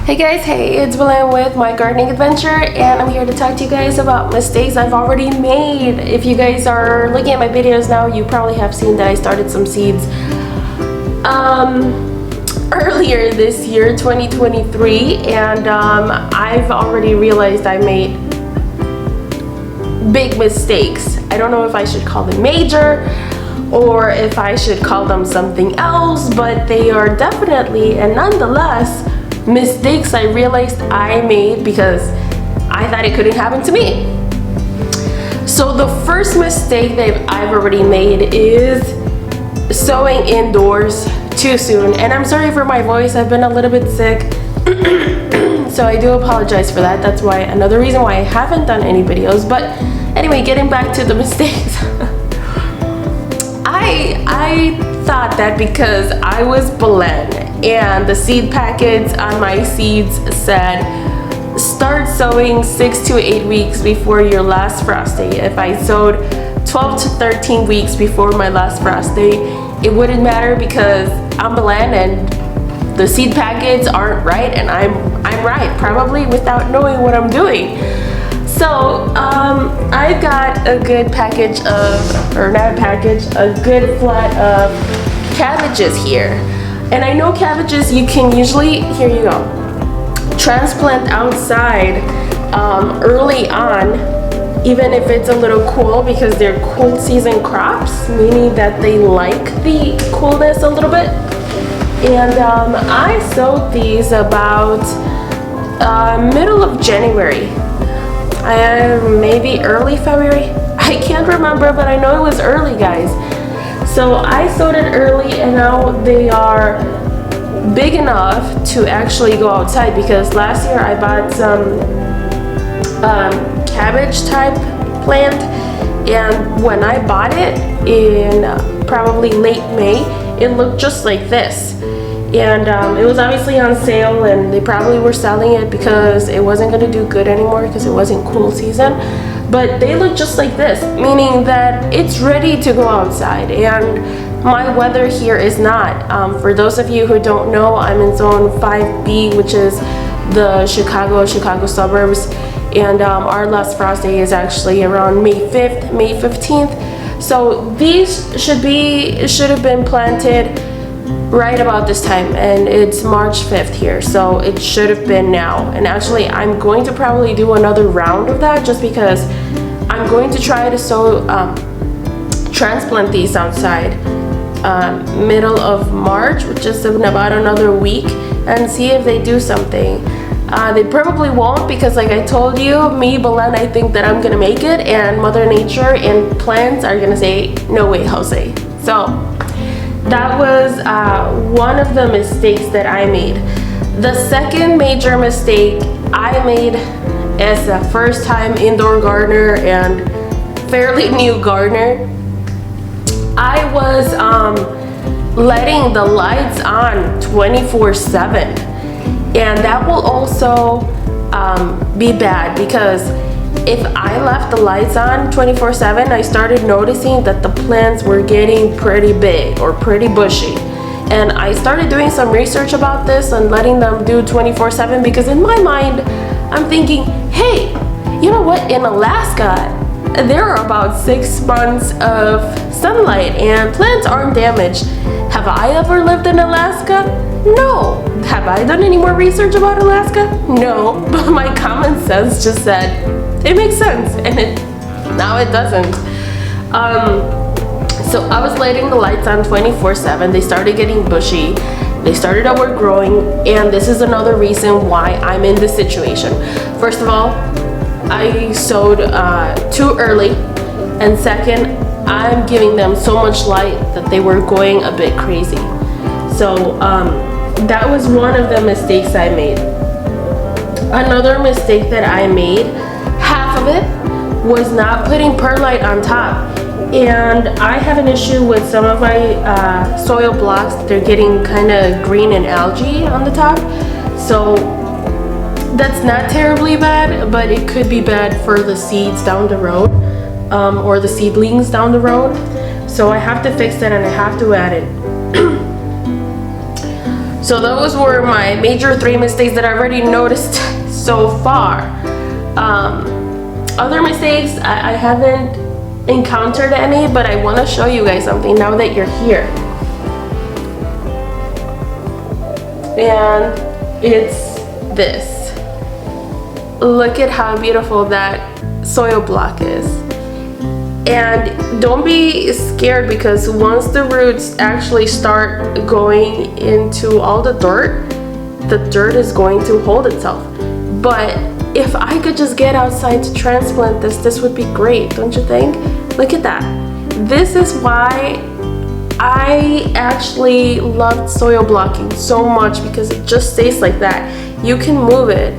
Hey guys, hey, it's Belen with my gardening adventure, and I'm here to talk to you guys about mistakes I've already made. If you guys are looking at my videos now, you probably have seen that I started some seeds earlier this year, 2023, and I've already realized I made big mistakes. I don't know if I should call them major or if I should call them something else, but they are definitely and nonetheless mistakes I realized I made because I thought it couldn't happen to me. So the first mistake that I've already made is sowing indoors too soon. And I'm sorry for my voice, I've been a little bit sick. So I do apologize for that. That's why another reason why I haven't done any videos. But anyway, getting back to the mistakes. I thought that because I was Belen and the seed packets on my seeds said start sowing 6 to 8 weeks before your last frost day. If I sowed 12 to 13 weeks before my last frost day, it wouldn't matter because I'm Belen and the seed packets aren't right, and I'm right, probably without knowing what I'm doing. So I got a good package of, or not a package, a good flat of cabbages here. And I know cabbages you can usually, here you go, transplant outside early on, even if it's a little cool, because they're cool season crops, meaning that they like the coolness a little bit. And I sowed these about middle of January. Maybe early February. I can't remember, but I know it was early, guys. So I sowed it early, and now they are big enough to actually go outside, because last year I bought some cabbage type plant, and when I bought it in probably late May, it looked just like this. And it was obviously on sale, and they probably were selling it because it wasn't going to do good anymore because it wasn't cool season. But they look just like this, meaning that it's ready to go outside, and my weather here is not. For those of you who don't know, I'm in zone 5B, which is the Chicago suburbs, and our last frost day is actually around May 5th, May 15th. So these should have been planted right about this time, and it's March 5th here, so it should have been now. And actually I'm going to probably do another round of that, just because I'm going to try to transplant these outside middle of March, which is in about another week, and see if they do something. They probably won't, because like I told you, me, Belen, I think that I'm gonna make it, and Mother Nature and plants are gonna say, no way, Jose. So that was one of the mistakes that I made. The second major mistake I made as a first time indoor gardener and fairly new gardener, I was letting the lights on 24/7. And that will also be bad, because if I left the lights on 24/7, I started noticing that the plants were getting pretty big or pretty bushy. And I started doing some research about this and letting them do 24/7, because in my mind, I'm thinking, hey, you know what? In Alaska, there are about 6 months of sunlight and plants aren't damaged. Have I ever lived in Alaska? No. Have I done any more research about Alaska? No. But my common sense just said, it makes sense, and now it doesn't. So I was letting the lights on 24/7. They started getting bushy. They started overgrowing, and this is another reason why I'm in this situation. First of all, I sowed too early, and second, I'm giving them so much light that they were going a bit crazy. So that was one of the mistakes I made. Another mistake that I made, half of it, was not putting perlite on top. And I have an issue with some of my soil blocks. They're getting kind of green and algae on the top. So that's not terribly bad, but it could be bad for the seeds down the road, or the seedlings down the road. So I have to fix that, and I have to add it. So those were my major 3 mistakes that I already noticed so far. Other mistakes, I haven't encountered any, but I want to show you guys something now that you're here. And it's this. Look at how beautiful that soil block is. And don't be scared, because once the roots actually start going into all the dirt is going to hold itself. But if I could just get outside to transplant this would be great, don't you think? Look at that. This is why I actually loved soil blocking so much, because it just stays like that. You can move it.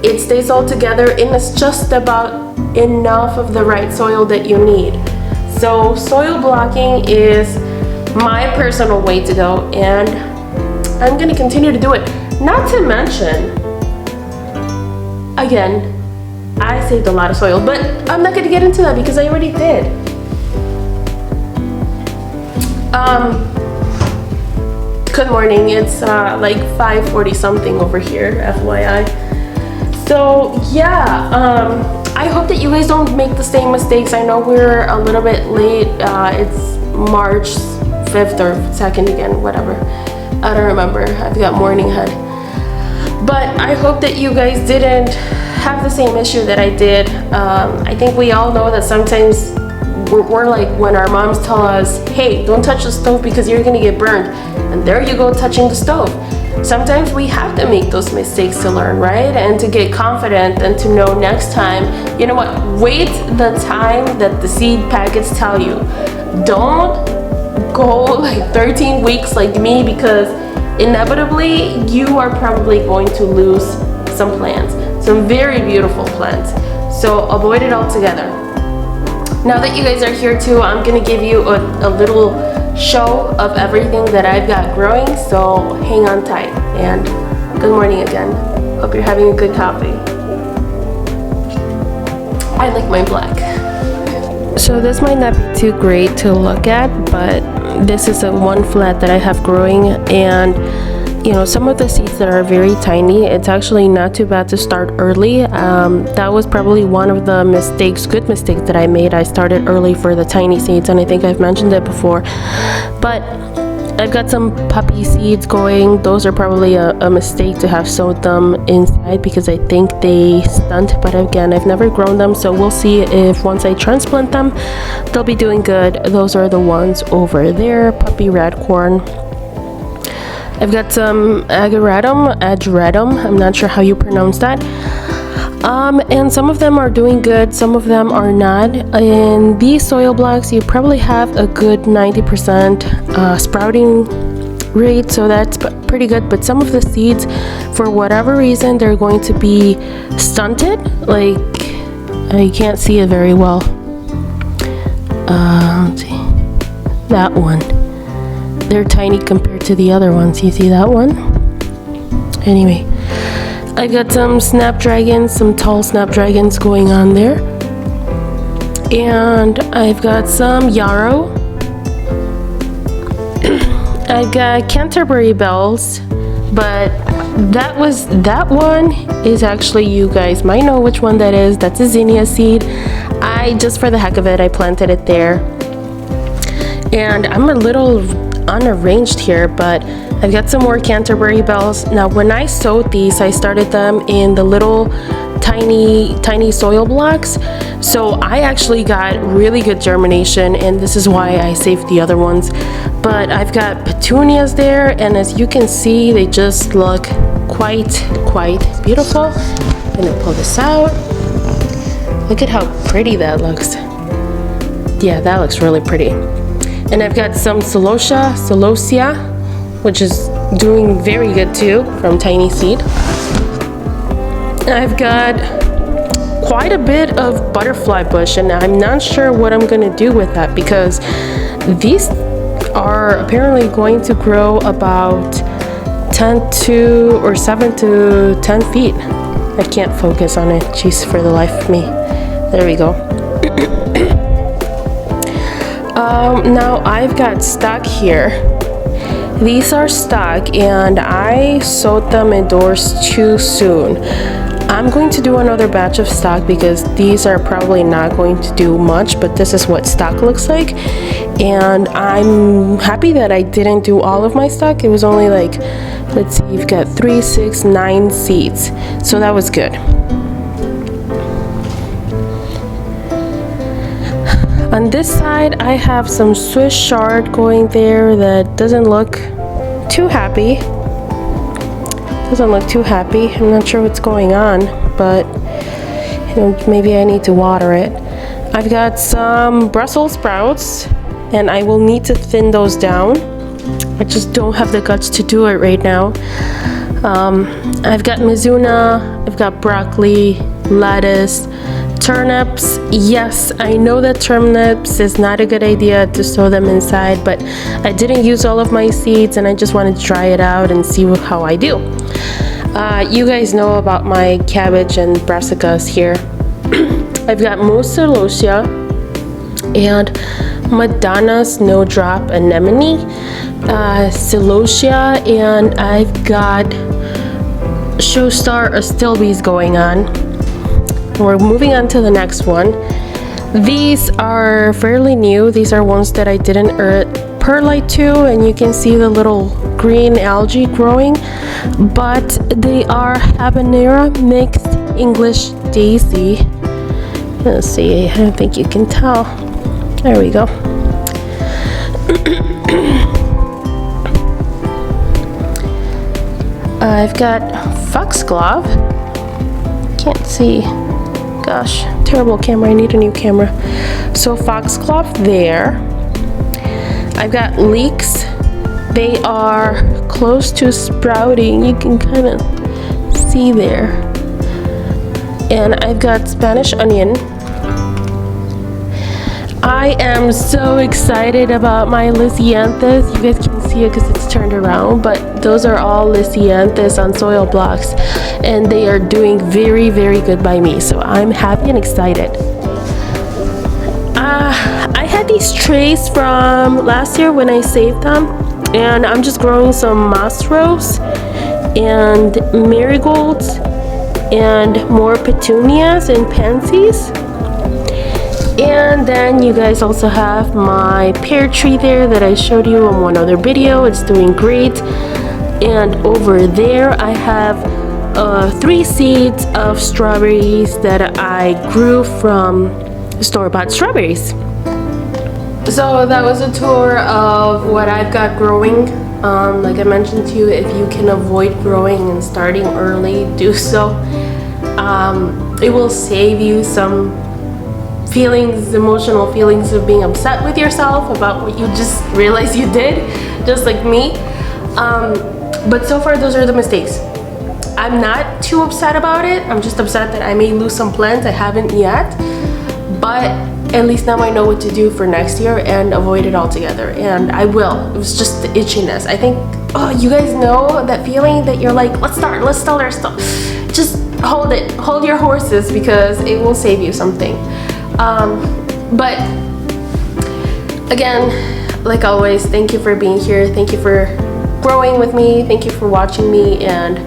It stays all together, and it's just about enough of the right soil that you need. So soil blocking is my personal way to go, and I'm gonna continue to do it. Not to mention, again, I saved a lot of soil, but I'm not gonna get into that because I already did. Good morning, it's like 5:40 something over here, FYI. So yeah, I hope that you guys don't make the same mistakes. I know we're a little bit late. It's March 5th or 2nd again, whatever. I don't remember. I've got morning head. But I hope that you guys didn't have the same issue that I did. I think we all know that sometimes we're like, when our moms tell us, hey, don't touch the stove because you're gonna get burned. And there you go, touching the stove. Sometimes we have to make those mistakes to learn, right? And to get confident and to know next time, you know what, wait the time that the seed packets tell you. Don't go like 13 weeks like me, because inevitably you are probably going to lose some plants, some very beautiful plants. So avoid it altogether. Now that you guys are here too, I'm gonna give you a little show of everything that I've got growing, so hang on tight. And good morning again. Hope you're having a good coffee. I like my black. So this might not be too great to look at, but this is a one flat that I have growing, and you know, some of the seeds that are very tiny, it's actually not too bad to start early. That was probably one of the good mistakes that I made. I started early for the tiny seeds, and I think I've mentioned it before. But I've got some puppy seeds going. Those are probably a mistake to have sowed them inside, because I think they stunt. But again, I've never grown them, so we'll see if once I transplant them, they'll be doing good. Those are the ones over there, puppy red corn. I've got some ageratum, I'm not sure how you pronounce that. And some of them are doing good, some of them are not. In these soil blocks, you probably have a good 90% sprouting rate, so that's pretty good. But some of the seeds, for whatever reason, they're going to be stunted. Like, I can't see it very well. Let's see. That one. They're tiny compared to the other ones. You see that one? Anyway, I got some snapdragons, some tall snapdragons going on there. And I've got some yarrow. I've got Canterbury bells, but that one is actually, you guys might know which one that is. That's a zinnia seed. Just for the heck of it, I planted it there. And I'm a little unarranged here, but I've got some more Canterbury bells. Now when I sowed these, I started them in the little tiny soil blocks, so I actually got really good germination, and this is why I saved the other ones. But I've got petunias there, and as you can see, they just look quite beautiful. I'm gonna pull this out. Look at how pretty that looks. Yeah, that looks really pretty. And I've got some celosia, which is doing very good too, from tiny seed. I've got quite a bit of butterfly bush, and I'm not sure what I'm gonna do with that, because these are apparently going to grow about 7 to 10 feet. I can't focus on it, jeez, for the life of me. There we go. Now I've got stock here, These are stuck and I sowed them indoors too soon. I'm going to do another batch of stock because these are probably not going to do much, but this is what stock looks like. And I'm happy that I didn't do all of my stock. It was only like, let's see, you've got 3, 6, 9 seeds. So that was good. On this side, I have some Swiss chard going there that doesn't look too happy. I'm not sure what's going on, but you know, maybe I need to water it. I've got some Brussels sprouts and I will need to thin those down. I just don't have the guts to do it right now. I've got mizuna, I've got broccoli, lettuce, turnips. Yes, I know that turnips is not a good idea to sow them inside, but I didn't use all of my seeds and I just wanted to try it out and see how I do. You guys know about my cabbage and brassicas here. I've got Mousse celosia and Madonna snowdrop anemone, celosia, and I've got Showstar astilbes going on. We're moving on to the next one. These are fairly new. These are ones that I didn't perlite to, and you can see the little green algae growing, but they are habanero mixed English daisy. Let's see, I don't think you can tell. There we go. I've got foxglove. Can't see. Gosh, terrible camera. I need a new camera. So foxglove there. I've got leeks. They are close to sprouting. You can kind of see there. And I've got Spanish onion. I am so excited about my Lysianthus. You guys can see it because it's turned around, but those are all Lysianthus on soil blocks, and they are doing very, very good by me. So I'm happy and excited. I had these trays from last year when I saved them, and I'm just growing some moss rose and marigolds and more petunias and pansies. And then you guys also have my pear tree there that I showed you in one other video. It's doing great. And over there I have 3 seeds of strawberries that I grew from store-bought strawberries. So that was a tour of what I've got growing. Like I mentioned to you, if you can avoid growing and starting early, do so. It will save you some feelings, emotional feelings of being upset with yourself about what you just realized you did, just like me. But so far, those are the mistakes. I'm not too upset about it. I'm just upset that I may lose some plants. I haven't yet, but at least now I know what to do for next year and avoid it altogether. And I will. It was just the itchiness. I think, oh, you guys know that feeling that you're like, let's start our stuff. Just hold it. Hold your horses because it will save you something. But again, like always, thank you for being here. Thank you for growing with me. Thank you for watching me, and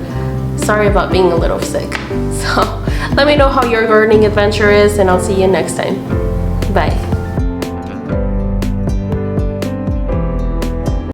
sorry about being a little sick. So let me know how your gardening adventure is, and I'll see you next time. Bye.